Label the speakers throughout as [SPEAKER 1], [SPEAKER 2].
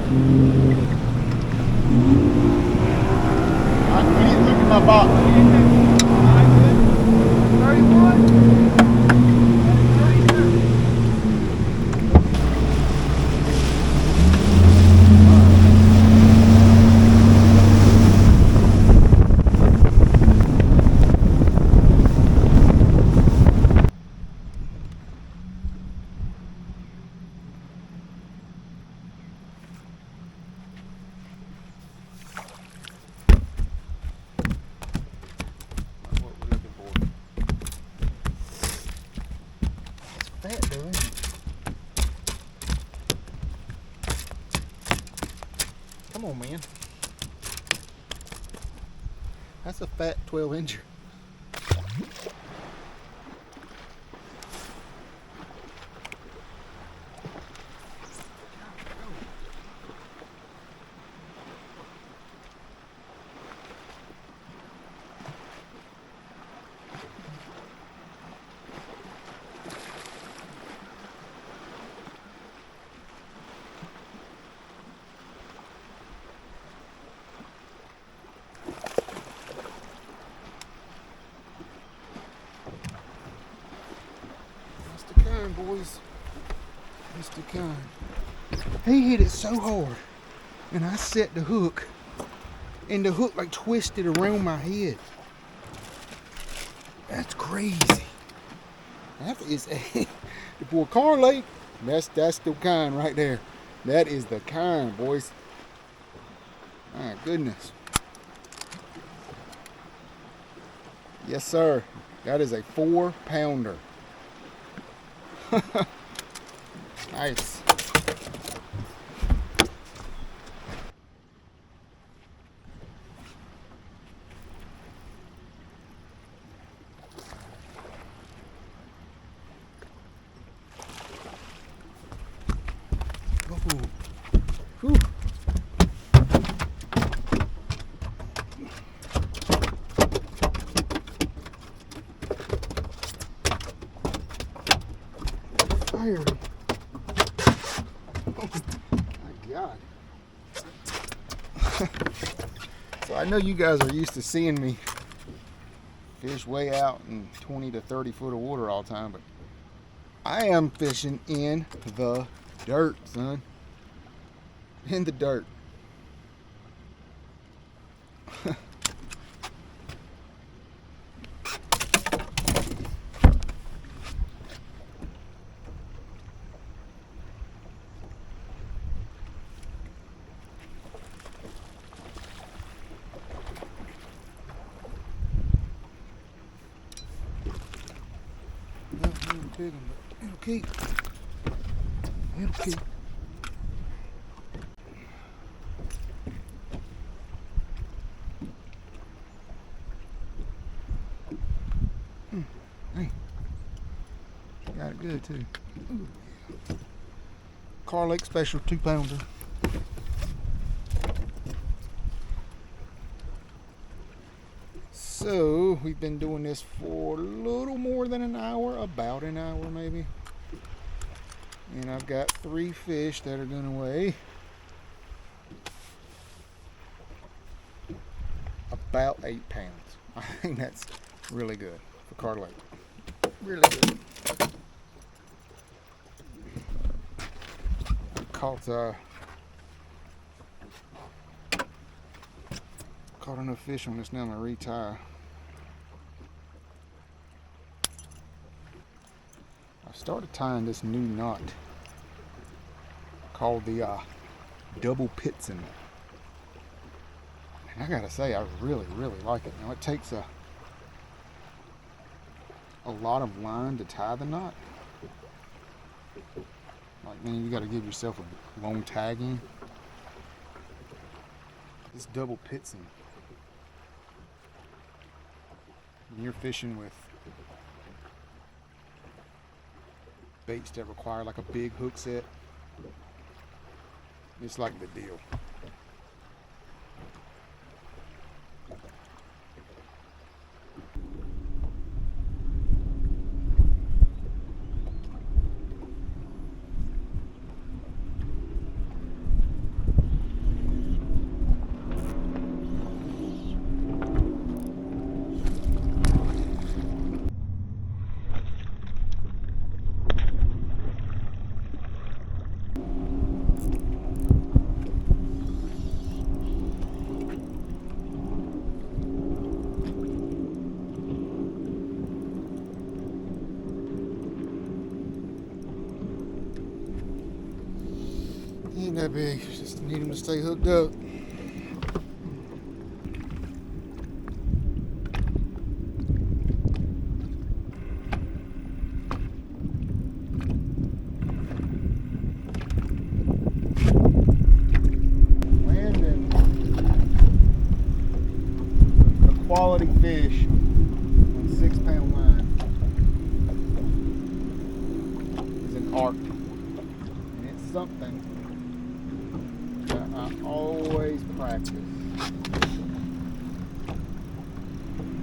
[SPEAKER 1] We need to look at my box.
[SPEAKER 2] 31.
[SPEAKER 1] That doing. Come on, man. That's a fat 12-incher. Boys, Mr. Kern. He hit it so hard, and I set the hook, and the hook like twisted around my head. That's crazy. That is the boy Kerr Lake. That's the kind right there. That is the kind, boys. My goodness. Yes, sir. That is a 4-pounder. Nice. Whew. Fiery. Oh my God. So I know you guys are used to seeing me fish way out in 20 to 30 foot of water all the time, but I am fishing in the dirt, son. In the dirt. Big one, but it'll keep. It'll keep. Hey, got it good too. Ooh. Kerr Lake special 2-pounder. So we've been doing this for a little more than an hour, about an hour maybe. And I've got 3 fish that are gonna weigh about 8 pounds. I think that's really good for Kerr Lake. Really good. Caught enough fish on this now. I'm gonna retie. I started tying this new knot called the double pitson. And I gotta say, I really like it. Now it takes a lot of line to tie the knot. Like, man, you gotta give yourself a long tagging. This double pitson, when you're fishing with baits that require like a big hook set, it's like the deal. that big. Just need them to stay hooked up. Landing a quality fish on 6-pound line is an art. And it's something that I always practice.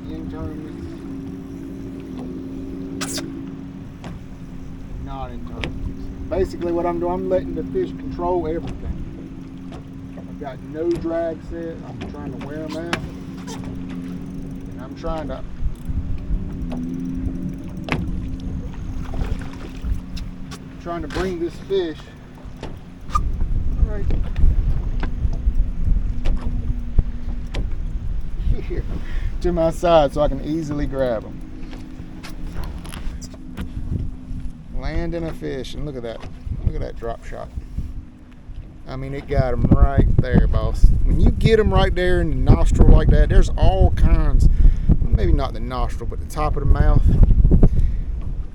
[SPEAKER 1] In tournaments, not in tournaments. Basically what I'm doing, I'm letting the fish control everything. I've got no drag set. I'm trying to wear them out. And I'm trying to bring this fish right here to my side so I can easily grab them. Landing a fish, and look at that. Look at that drop shot. I mean, it got him right there, boss. When you get them right there in the nostril like that, there's all kinds, maybe not the nostril, but the top of the mouth.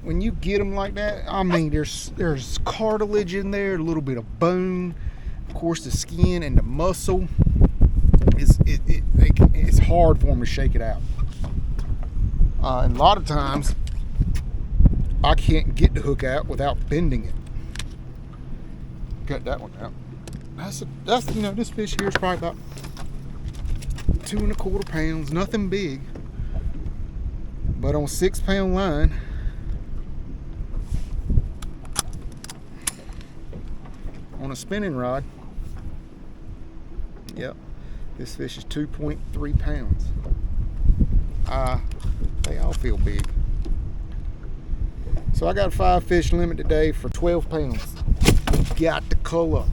[SPEAKER 1] When you get them like that, I mean, there's cartilage in there, a little bit of bone, of course the skin and the muscle. It's hard for them to shake it out. And a lot of times, I can't get the hook out without bending it. Cut that one out. That's this fish here is probably about 2¼ pounds, nothing big, but on 6-pound line. On a spinning rod, yep, this fish is 2.3 pounds. They all feel big. So I got a 5 fish limit today for 12 pounds. Got to cull up.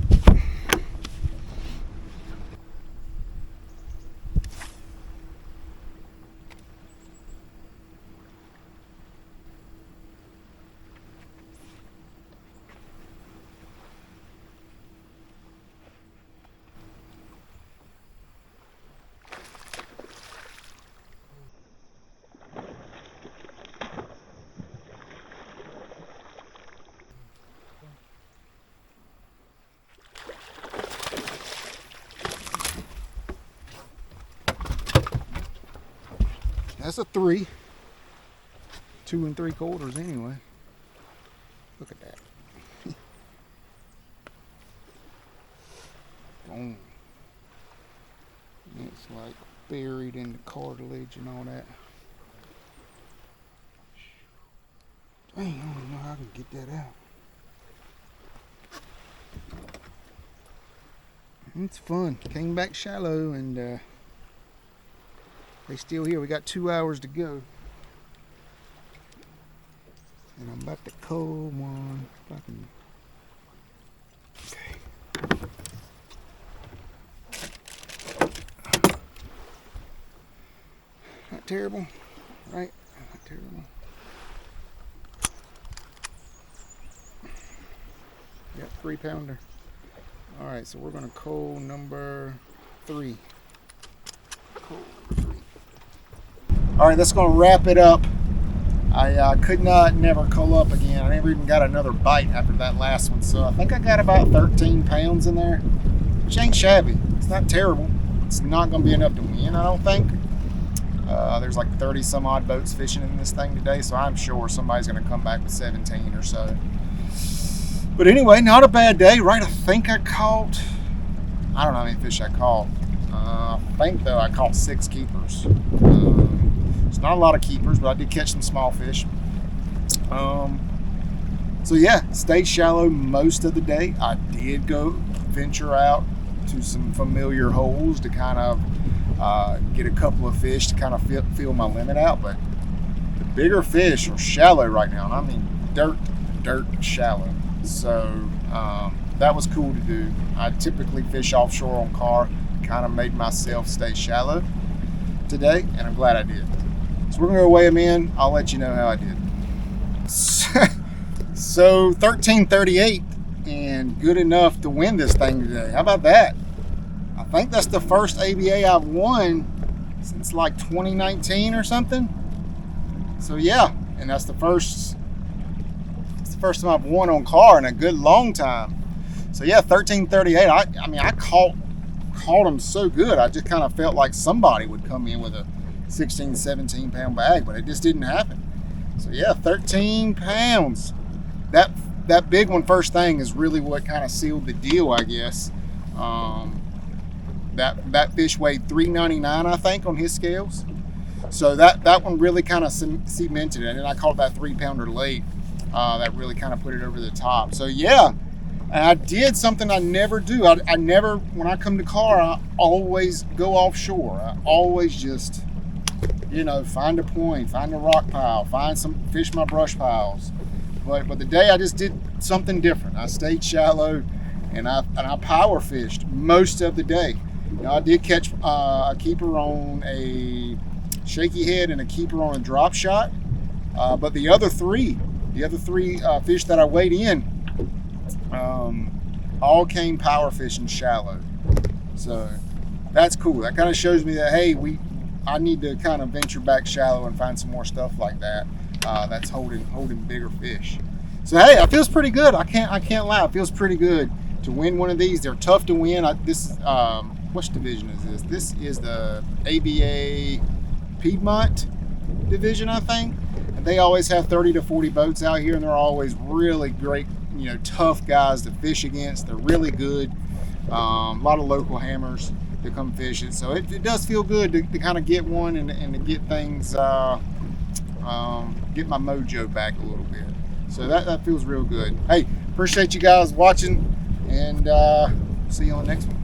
[SPEAKER 1] That's a 3. 2 3/4 anyway. Look at that. Boom. It's like buried in the cartilage and all that. Dang, I don't even know how I can get that out. It's fun. Came back shallow and they still here. We got 2 hours to go. And I'm about to cull one. If I can. Okay. Not terrible, right? Not terrible. Yep, 3-pounder. All right, so we're gonna cull number 3. Cull 3. All right, that's gonna wrap it up. I could never cull up again. I never even got another bite after that last one. So I think I got about 13 pounds in there, which ain't shabby. It's not terrible. It's not gonna be enough to win, I don't think. There's like 30 some odd boats fishing in this thing today, so I'm sure somebody's gonna come back with 17 or so. But anyway, not a bad day, right? I think I caught, I don't know how many fish I caught. I think though I caught 6 keepers. It's not a lot of keepers, but I did catch some small fish. So yeah, stayed shallow most of the day. I did go venture out to some familiar holes to kind of get a couple of fish to kind of feel my limit out. But the bigger fish are shallow right now, and I mean dirt shallow. So that was cool to do. I typically fish offshore on Kerr, kind of made myself stay shallow today, and I'm glad I did. So we're gonna go weigh them in. I'll let you know how I did. So 1338, and good enough to win this thing today. How about that? I think that's the first ABA I've won since like 2019 or something. So yeah, and that's the first time I've won on car in a good long time. So yeah, 1338. I mean, I caught them so good. I just kind of felt like somebody would come in with a 16, 17 pound bag, but it just didn't happen. So yeah, 13 pounds. That big one first thing is really what kind of sealed the deal, I guess. That fish weighed 399, I think, on his scales. So that one really kind of cemented it. And then I caught that 3-pounder late. That really kind of put it over the top. So yeah, and I did something I never do. I never, when I come to car, I always go offshore. I always just, find a point, find a rock pile, fish my brush piles. But the day I just did something different. I stayed shallow, and I power fished most of the day. I did catch a keeper on a shaky head and a keeper on a drop shot. But the other three fish that I weighed in, all came power fishing shallow. So that's cool. That kind of shows me that, hey, I need to kind of venture back shallow and find some more stuff like that. That's holding bigger fish. So hey, it feels pretty good. I can't lie. It feels pretty good to win one of these. They're tough to win. Which division is this? This is the ABA Piedmont division, I think. And they always have 30 to 40 boats out here, and they're always really great, tough guys to fish against. They're really good. A lot of local hammers to come fish it. So it does feel good to kind of get one and to get things, get my mojo back a little bit. So that feels real good. Hey, appreciate you guys watching, and see you on the next one.